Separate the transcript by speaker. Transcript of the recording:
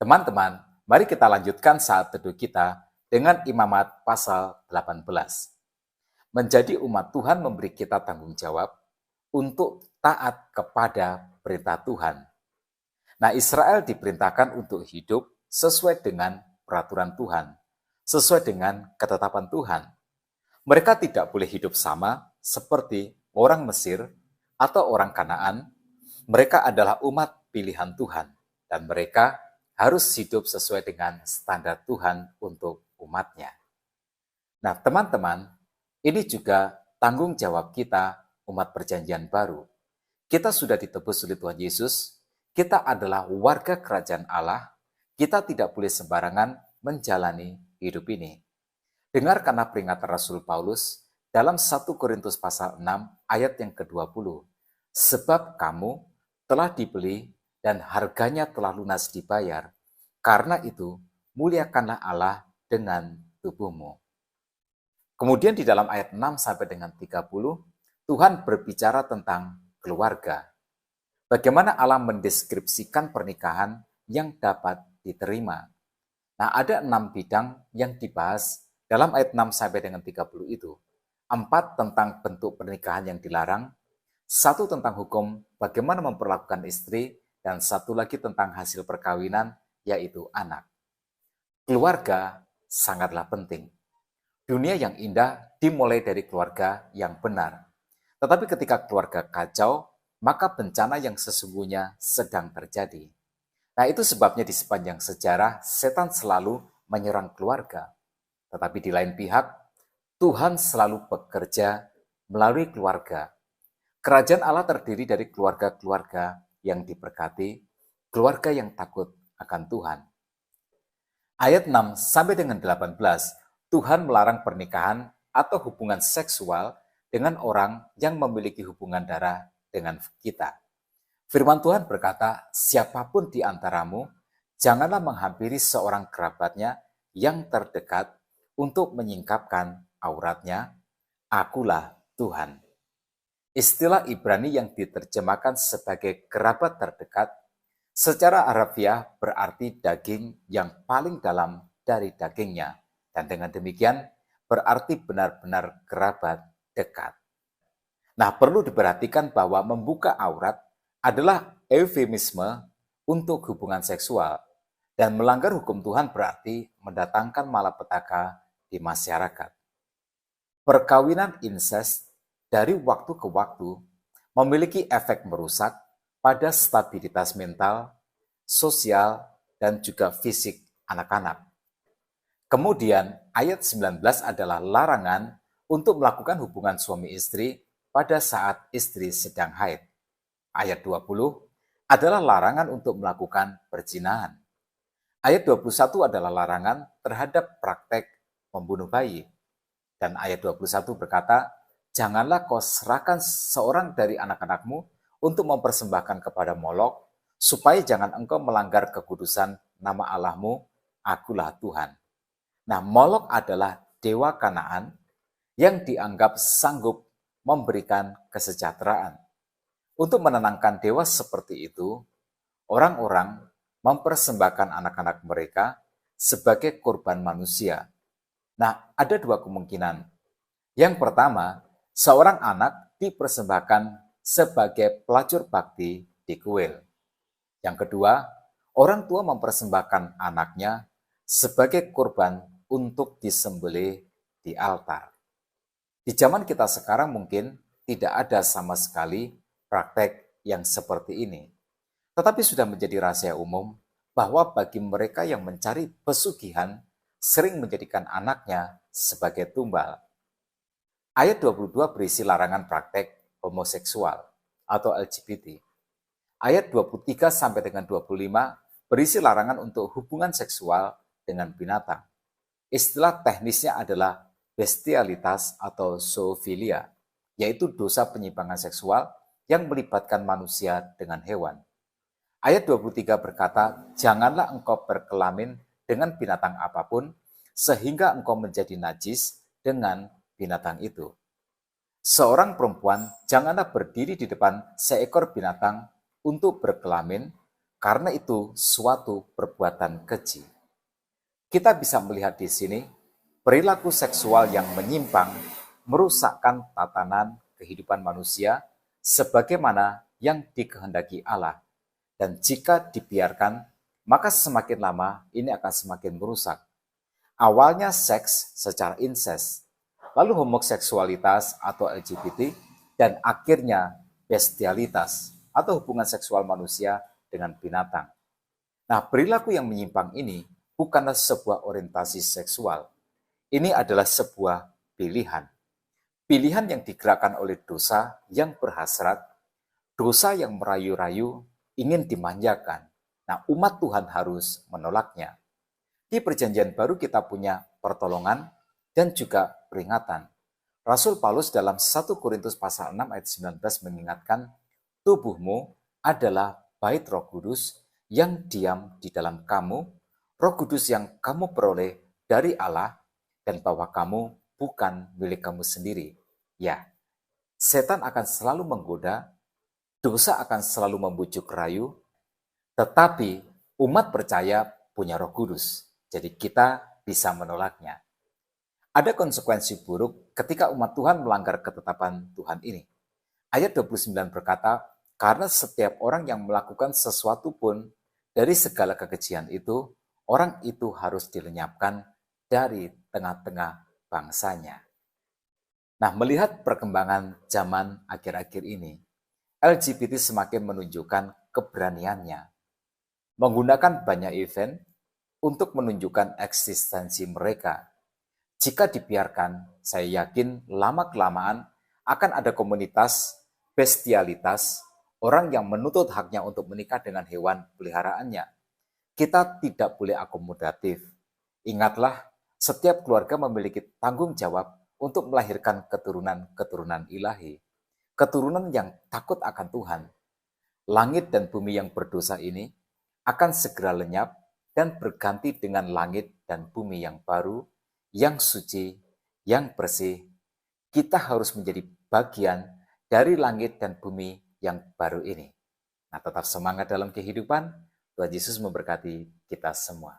Speaker 1: Teman-teman, mari kita lanjutkan saat teduh kita dengan Imamat pasal 18. Menjadi umat Tuhan memberi kita tanggung jawab untuk taat kepada perintah Tuhan. Nah, Israel diperintahkan untuk hidup sesuai dengan peraturan Tuhan, sesuai dengan ketetapan Tuhan. Mereka tidak boleh hidup sama seperti orang Mesir atau orang Kanaan. Mereka adalah umat pilihan Tuhan, dan mereka harus hidup sesuai dengan standar Tuhan untuk umatnya. Nah, teman-teman, ini juga tanggung jawab kita, umat perjanjian baru. Kita sudah ditebus oleh Tuhan Yesus, kita adalah warga kerajaan Allah, kita tidak boleh sembarangan menjalani hidup ini. Dengarkanlah peringatan Rasul Paulus dalam 1 Korintus pasal 6 ayat yang ke-20. Sebab kamu telah dibeli dan harganya telah lunas dibayar. Karena itu, muliakanlah Allah dengan tubuhmu. Kemudian di dalam ayat 6 sampai dengan 30, Tuhan berbicara tentang keluarga. Bagaimana Allah mendeskripsikan pernikahan yang dapat diterima. Nah, ada 6 bidang yang dibahas dalam ayat 6 sampai dengan 30 itu. 4 tentang bentuk pernikahan yang dilarang, 1 tentang hukum bagaimana memperlakukan istri, dan 1 lagi tentang hasil perkawinan, yaitu anak. Keluarga sangatlah penting. Dunia yang indah dimulai dari keluarga yang benar. Tetapi ketika keluarga kacau, maka bencana yang sesungguhnya sedang terjadi. Nah, itu sebabnya di sepanjang sejarah setan selalu menyerang keluarga. Tetapi di lain pihak, Tuhan selalu bekerja melalui keluarga. Kerajaan Allah terdiri dari keluarga-keluarga yang diberkati, keluarga yang takut akan Tuhan. Ayat 6 sampai dengan 18, Tuhan melarang pernikahan atau hubungan seksual dengan orang yang memiliki hubungan darah dengan kita. Firman Tuhan berkata, siapapun di antaramu, janganlah menghampiri seorang kerabatnya yang terdekat untuk menyingkapkan auratnya, akulah Tuhan. Istilah Ibrani yang diterjemahkan sebagai kerabat terdekat, secara harfiah berarti daging yang paling dalam dari dagingnya, dan dengan demikian berarti benar-benar kerabat dekat. Nah, perlu diperhatikan bahwa membuka aurat adalah eufemisme untuk hubungan seksual, dan melanggar hukum Tuhan berarti mendatangkan malapetaka di masyarakat. Perkawinan incest dari waktu ke waktu memiliki efek merusak pada stabilitas mental, sosial, dan juga fisik anak-anak. Kemudian ayat 19 adalah larangan untuk melakukan hubungan suami istri pada saat istri sedang haid. Ayat 20 adalah larangan untuk melakukan perzinahan. Ayat 21 adalah larangan terhadap praktek membunuh bayi. Dan ayat 21 berkata, janganlah kau serahkan seorang dari anak-anakmu untuk mempersembahkan kepada Molok, supaya jangan engkau melanggar kekudusan nama Allahmu, akulah Tuhan. Nah, Molok adalah dewa Kanaan yang dianggap sanggup memberikan kesejahteraan. Untuk menenangkan dewa seperti itu, orang-orang mempersembahkan anak-anak mereka sebagai korban manusia. Nah, ada 2 kemungkinan. Yang pertama, seorang anak dipersembahkan sebagai pelacur bakti di kuil. Yang kedua, orang tua mempersembahkan anaknya sebagai korban untuk disembelih di altar. Di zaman kita sekarang mungkin tidak ada sama sekali praktek yang seperti ini. Tetapi sudah menjadi rahasia umum bahwa bagi mereka yang mencari pesugihan sering menjadikan anaknya sebagai tumbal. Ayat 22 berisi larangan praktek homoseksual atau LGBT. Ayat 23 sampai dengan 25 berisi larangan untuk hubungan seksual dengan binatang. Istilah teknisnya adalah bestialitas atau zoofilia, yaitu dosa penyimpangan seksual yang melibatkan manusia dengan hewan. Ayat 23 berkata, janganlah engkau berkelamin dengan binatang apapun, sehingga engkau menjadi najis dengan binatang itu. Seorang perempuan janganlah berdiri di depan seekor binatang untuk berkelamin, karena itu suatu perbuatan keji. Kita bisa melihat di sini perilaku seksual yang menyimpang merusakkan tatanan kehidupan manusia sebagaimana yang dikehendaki Allah. Dan jika dibiarkan, maka semakin lama ini akan semakin merusak. Awalnya seks secara incest, lalu homoseksualitas atau LGBT, dan akhirnya bestialitas atau hubungan seksual manusia dengan binatang. Nah, perilaku yang menyimpang ini bukanlah sebuah orientasi seksual. Ini adalah sebuah pilihan. Pilihan yang digerakkan oleh dosa yang berhasrat, dosa yang merayu-rayu, ingin dimanjakan. Nah, umat Tuhan harus menolaknya. Di perjanjian baru kita punya pertolongan dan juga peringatan. Rasul Paulus dalam 1 Korintus pasal 6 ayat 19 mengingatkan, tubuhmu adalah bait Roh Kudus yang diam di dalam kamu, Roh Kudus yang kamu peroleh dari Allah, dan bahwa kamu bukan milik kamu sendiri. Ya, setan akan selalu menggoda, dosa akan selalu membujuk rayu, tetapi umat percaya punya Roh Kudus, jadi kita bisa menolaknya. Ada konsekuensi buruk ketika umat Tuhan melanggar ketetapan Tuhan ini. Ayat 29 berkata, karena setiap orang yang melakukan sesuatu pun dari segala kekejian itu, orang itu harus dilenyapkan dari tengah-tengah bangsanya. Nah, melihat perkembangan zaman akhir-akhir ini, LGBT semakin menunjukkan keberaniannya, menggunakan banyak event untuk menunjukkan eksistensi mereka. Jika dibiarkan, saya yakin lama-kelamaan akan ada komunitas bestialitas, orang yang menuntut haknya untuk menikah dengan hewan peliharaannya. Kita tidak boleh akomodatif. Ingatlah, setiap keluarga memiliki tanggung jawab untuk melahirkan keturunan-keturunan ilahi, keturunan yang takut akan Tuhan. Langit dan bumi yang berdosa ini akan segera lenyap dan berganti dengan langit dan bumi yang baru, yang suci, yang bersih. Kita harus menjadi bagian dari langit dan bumi yang baru ini. Nah, tetap semangat dalam kehidupan. Tuhan Yesus memberkati kita semua.